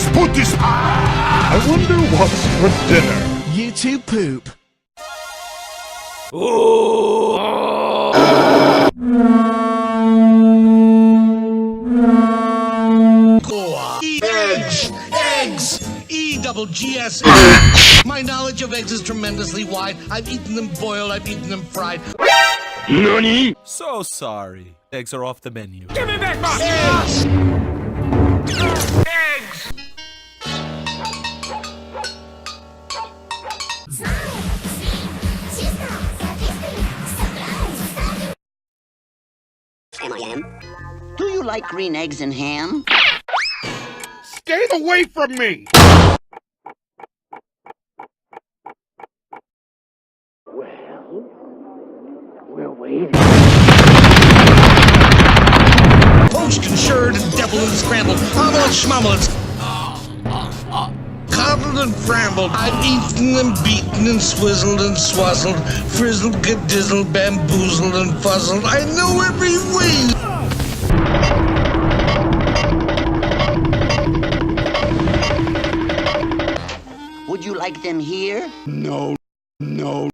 put this. I wonder what's for dinner. You two poop. Eggs! E-double-G-S. My knowledge of eggs is tremendously wide. I've eaten them boiled, I've eaten them fried. Nani? So sorry. Eggs are off the menu. Give me back my eggs! Eggs! Do you like green eggs and ham? Stay away from me! Well, we're waiting. Poached and shirred and deviled and scrambled. Omelette schmommelets. Coddled and frambled. I've eaten and beaten and swizzled and swazzled. Frizzled, gedizzled, bamboozled and fuzzled. I know every way. Would you like them here? No. No,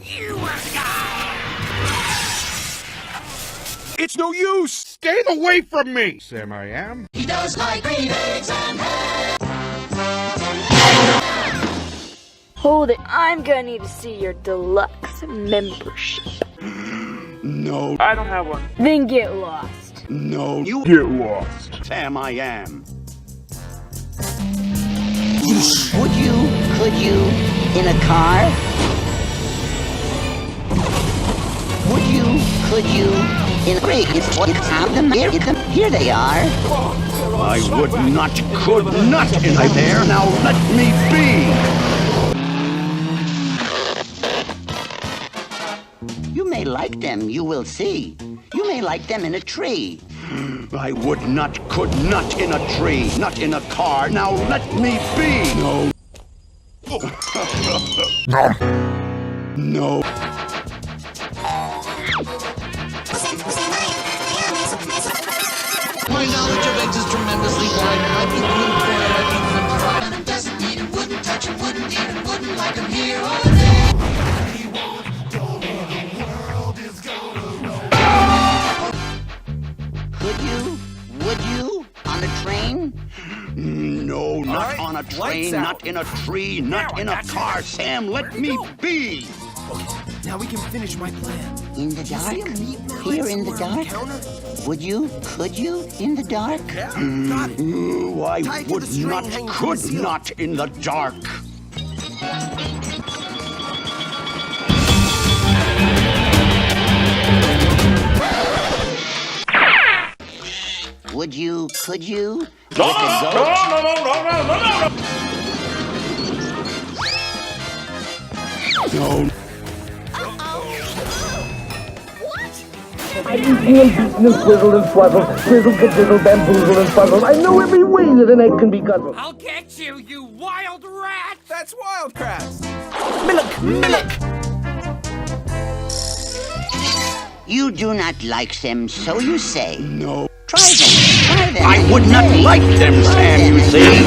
you are God. It's no use! Stay away from me! Sam, I am. He does like green eggs and ham. Hold it, I'm gonna need to see your deluxe membership. No. I don't have one. Then get lost. No. You get lost. Sam, I am. Would you, could you, in a car? Would you, could you, in a rig? Here they are. I would not, could not in there. Now let me be. You may like them, you will see. You may like them in a tree. I would not, could not in a tree, not in a car. Now let me be. No. No. My knowledge of eggs is tremendously wide. I've eaten them boiled, I've eaten them fried. And it doesn't eat it, wouldn't touch it, wouldn't eat it, wouldn't like them here or there. Could you, would you, on a train? No, not right, on a lights train, out. not in a tree, not in a car. Sam, let me be. Now we can finish my plan. In the dark? Here in the dark? Would you, could you, in the dark? Ooh, I Tied to would the string not, hanging from could the ceiling. not in the dark. Would you, could you? No, no, no, no, no, no, no. I've eaten and beaten and swizzled and swazzled, frizzled, gedizzled, bamboozled and fuzzled. I know every way that an egg can be guzzled. I'll get you, you wild rat! That's wild, Kratts. Milk! You do not like them, so you say. No. Try them. I would not like them, Sam, you see.